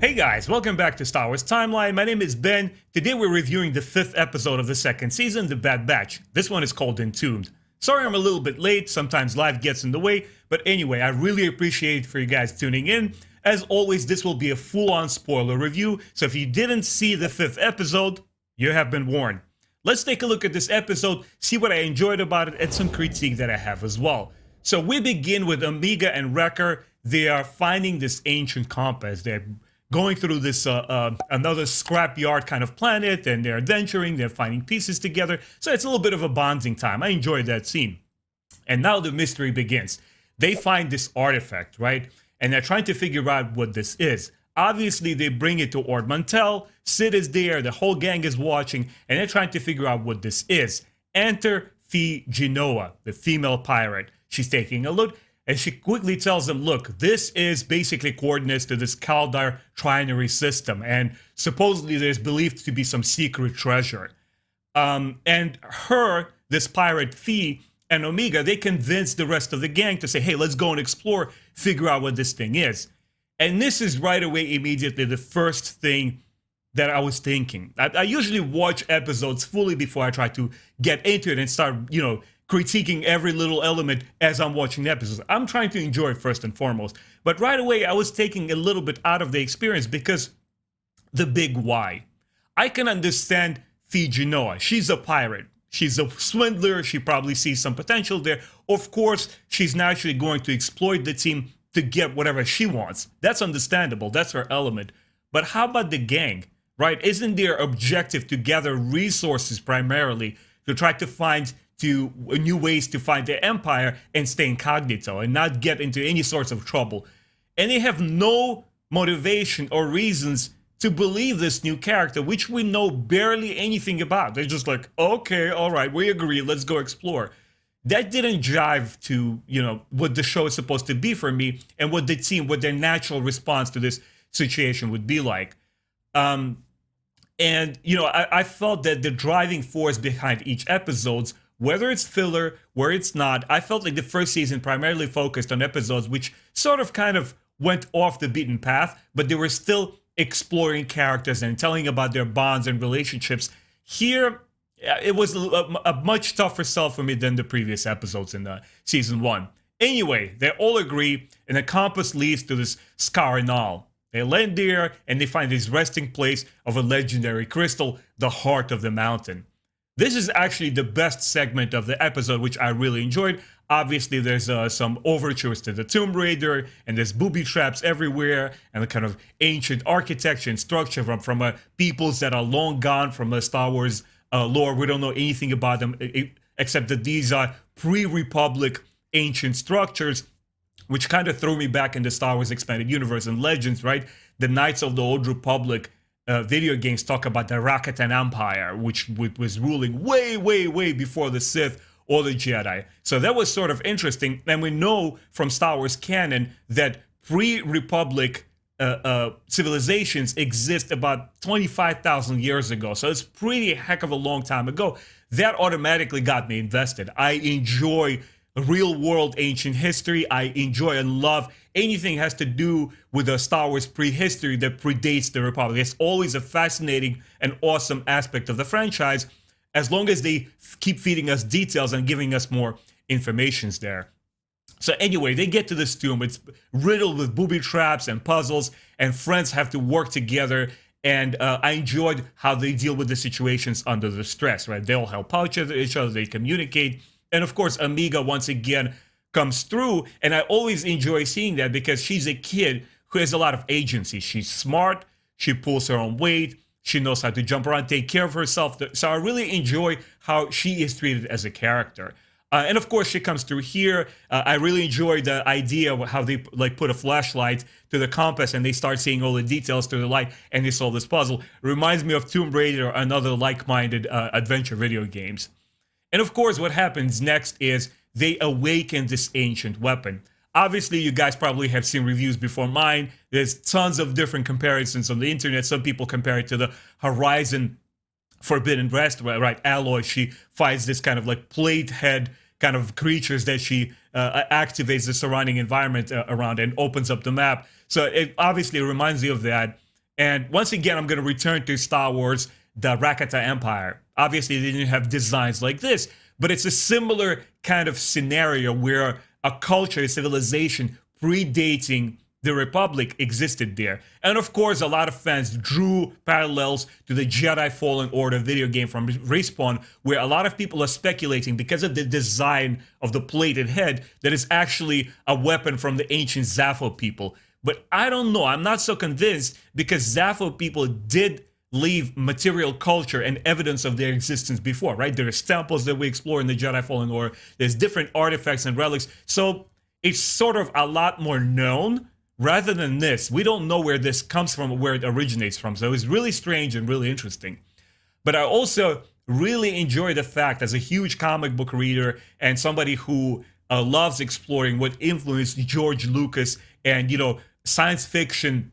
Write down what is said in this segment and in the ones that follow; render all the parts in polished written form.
Hey guys, welcome back to Star Wars Timeline. My name is Ben. Today we're reviewing the 5th episode of the 2nd season, The Bad Batch. This one is called Entombed. Sorry I'm a little bit late, sometimes life gets in the way, but anyway, I really appreciate for you guys tuning in. As always, this will be a full-on spoiler review, so if you didn't see the 5th episode, you have been warned. Let's take a look at this episode, see what I enjoyed about it, and some critique that I have as well. So we begin with Omega and Wrecker. They are finding this ancient compass. They're going through this another scrapyard kind of planet, and they're adventuring, they're finding pieces together. So it's a little bit of a bonding time. I enjoyed that scene. And now the mystery begins. They find this artifact, right? And they're trying to figure out what this is. Obviously, they bring it to Ord Mantell. Sid is there, the whole gang is watching, and they're trying to figure out what this is. Enter Phee Genoa, the female pirate. She's taking a look, and she quickly tells them, look, this is basically coordinates to this Kaldar trinary system, and supposedly there's believed to be some secret treasure. And her, this pirate Phee, and Omega, they convince the rest of the gang to say, hey, let's go and explore, figure out what this thing is. And this is right away, immediately, the first thing that I was thinking. I usually watch episodes fully before I try to get into it and start, critiquing every little element as I'm watching the episodes. I'm trying to enjoy it first and foremost. But right away, I was taking a little bit out of the experience because the big why. I can understand Phee Genoa. She's a pirate. She's a swindler. She probably sees some potential there. Of course, she's naturally going to exploit the team to get whatever she wants. That's understandable. That's her element. But how about the gang, right? Isn't their objective to gather resources primarily to try to find new ways to find the Empire and stay incognito and not get into any sorts of trouble? And they have no motivation or reasons to believe this new character, which we know barely anything about. They're just like, okay, all right, we agree, let's go explore. That didn't jive to, what the show is supposed to be for me and what the team, what their natural response to this situation would be like. I felt that the driving force behind each episodes, whether it's filler, where it's not, I felt like the first season primarily focused on episodes which sort of kind of went off the beaten path, but they were still exploring characters and telling about their bonds and relationships. Here, it was a much tougher sell for me than the previous episodes in season 1. Anyway, they all agree, and the compass leads to this Scarnal. They land there, and they find this resting place of a legendary crystal, the heart of the mountain. This is actually the best segment of the episode, which I really enjoyed. Obviously, there's some overtures to the Tomb Raider, and there's booby traps everywhere, and the kind of ancient architecture and structure from peoples that are long gone from the Star Wars lore. We don't know anything about them, except that these are pre-Republic ancient structures, which kind of threw me back in the Star Wars Expanded Universe and Legends, right? The Knights of the Old Republic video games talk about the Rakatan Empire, which was ruling way, way, way before the Sith or the Jedi. So that was sort of interesting. And we know from Star Wars canon that pre-Republic civilizations exist about 25,000 years ago. So it's pretty heck of a long time ago. That automatically got me invested. I enjoy real world ancient history. I enjoy and love anything has to do with the Star Wars prehistory that predates the Republic. It's always a fascinating and awesome aspect of the franchise, as long as they keep feeding us details and giving us more informations there. So anyway, they get to this tomb. It's riddled with booby traps and puzzles, and friends have to work together. And I enjoyed how they deal with the situations under the stress, right? They all help out each other, they communicate. And of course, Omega once again comes through, and I always enjoy seeing that because she's a kid who has a lot of agency. She's smart, she pulls her own weight, she knows how to jump around, take care of herself. So I really enjoy how she is treated as a character. And of course, she comes through here. I really enjoy the idea of how they put a flashlight to the compass and they start seeing all the details through the light and they solve this puzzle. It reminds me of Tomb Raider and other like-minded adventure video games. And of course, what happens next is they awaken this ancient weapon. Obviously, you guys probably have seen reviews before mine. There's tons of different comparisons on the internet. Some people compare it to the Horizon Forbidden West, right? Aloy, she fights this kind of like plate head kind of creatures that she activates the surrounding environment around and opens up the map. So it obviously reminds you of that. And once again, I'm going to return to Star Wars, the Rakata Empire. Obviously, they didn't have designs like this, but it's a similar kind of scenario where a culture, a civilization predating the Republic existed there. And of course, a lot of fans drew parallels to the Jedi Fallen Order video game from Respawn, where a lot of people are speculating, because of the design of the plated head, that it's actually a weapon from the ancient Zaffo people. But I don't know. I'm not so convinced, because Zaffo people did leave material culture and evidence of their existence before, right? There's temples that we explore in the Jedi Fallen Order. There's different artifacts and relics. So it's sort of a lot more known. Rather than this, we don't know where this comes from, where it originates from. So it's really strange and really interesting. But I also really enjoy the fact, as a huge comic book reader and somebody who loves exploring what influenced George Lucas and, science fiction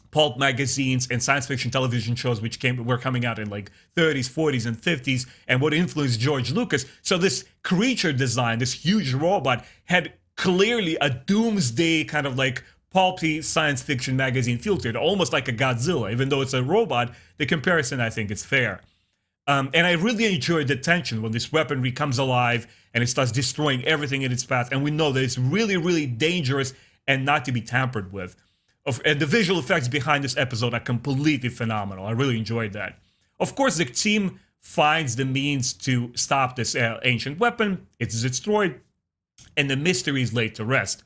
pulp magazines and science fiction television shows which were coming out in like 30s, 40s, and 50s, and what influenced George Lucas. So this creature design, this huge robot, had clearly a doomsday kind of like pulpy science fiction magazine feel to it, almost like a Godzilla. Even though it's a robot, the comparison, I think, is fair. And I really enjoyed the tension when this weaponry comes alive and it starts destroying everything in its path, and we know that it's really, really dangerous and not to be tampered with. And the visual effects behind this episode are completely phenomenal. I really enjoyed that. Of course, the team finds the means to stop this ancient weapon. It's destroyed, and the mystery is laid to rest.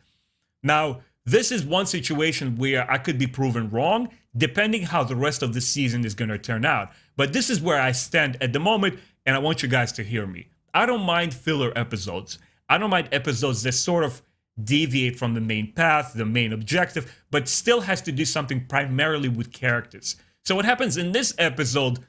Now, this is one situation where I could be proven wrong, depending how the rest of the season is going to turn out. But this is where I stand at the moment, and I want you guys to hear me. I don't mind filler episodes. I don't mind episodes that sort of deviate from the main path, the main objective, but still has to do something primarily with characters. So what happens in this episode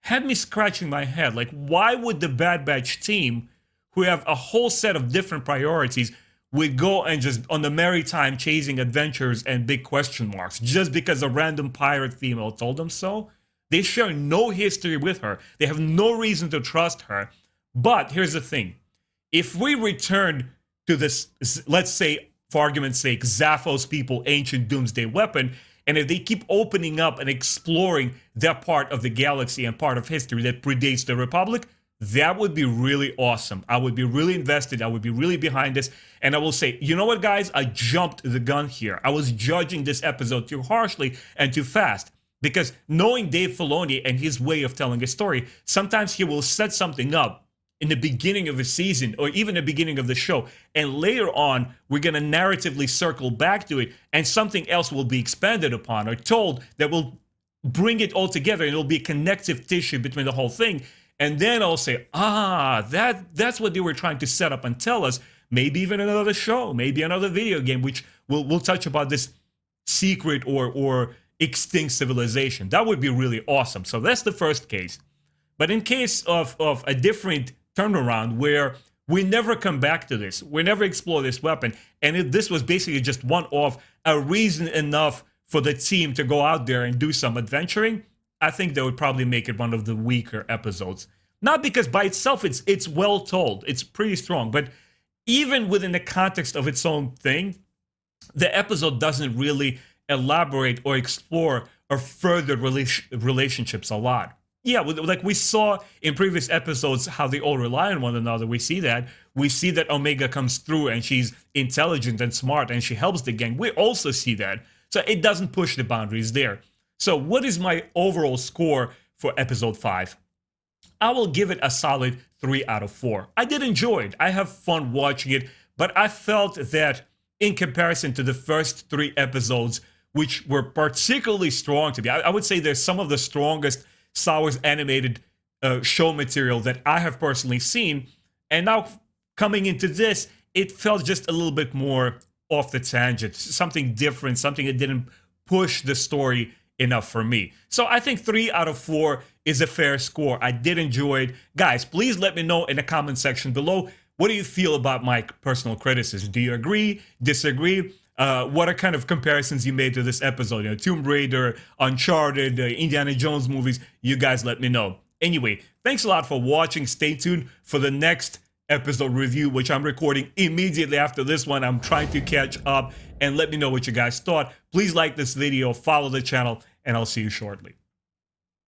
had me scratching my head. Like, why would the Bad Batch team, who have a whole set of different priorities, would go and just on the merry time chasing adventures and big question marks just because a random pirate female told them so? They share no history with her. They have no reason to trust her. But here's the thing. If we return to this, let's say, for argument's sake, Zaphos people ancient doomsday weapon, and if they keep opening up and exploring that part of the galaxy and part of history that predates the Republic, that would be really awesome. I would be really invested. I would be really behind this. And I will say, you know what, guys? I jumped the gun here. I was judging this episode too harshly and too fast. Because knowing Dave Filoni and his way of telling a story, sometimes he will set something up in the beginning of a season or even the beginning of the show, and later on we're going to narratively circle back to it, and something else will be expanded upon or told that will bring it all together, and it'll be a connective tissue between the whole thing. And then I'll say, that's what they were trying to set up and tell us. Maybe even another show, maybe another video game, which we'll touch about this secret or extinct civilization. That would be really awesome. So that's the first case. But in case of a different turnaround where we never come back to this, we never explore this weapon, and if this was basically just one-off, a reason enough for the team to go out there and do some adventuring, I think that would probably make it one of the weaker episodes. Not because by itself it's well told, it's pretty strong, but even within the context of its own thing, the episode doesn't really elaborate or explore or further relationships a lot. Yeah, like we saw in previous episodes how they all rely on one another. We see that. We see that Omega comes through and she's intelligent and smart and she helps the gang. We also see that. So it doesn't push the boundaries there. So what is my overall score for episode 5? I will give it a solid 3 out of 4. I did enjoy it. I have fun watching it, but I felt that in comparison to the first 3 episodes, which were particularly strong to me, I would say they're some of the strongest Star Wars animated show material that I have personally seen. And now coming into this, it felt just a little bit more off the tangent, something different, something that didn't push the story enough for me. So I think 3 out of 4 is a fair score. I did enjoy it. Guys, please let me know in the comment section below. What do you feel about my personal criticism? Do you agree? Disagree? What are kind of comparisons you made to this episode? Tomb Raider, Uncharted, Indiana Jones movies. You guys let me know. Anyway, thanks a lot for watching. Stay tuned for the next episode review, which I'm recording immediately after this one. I'm trying to catch up, and let me know what you guys thought. Please like this video, follow the channel, and I'll see you shortly.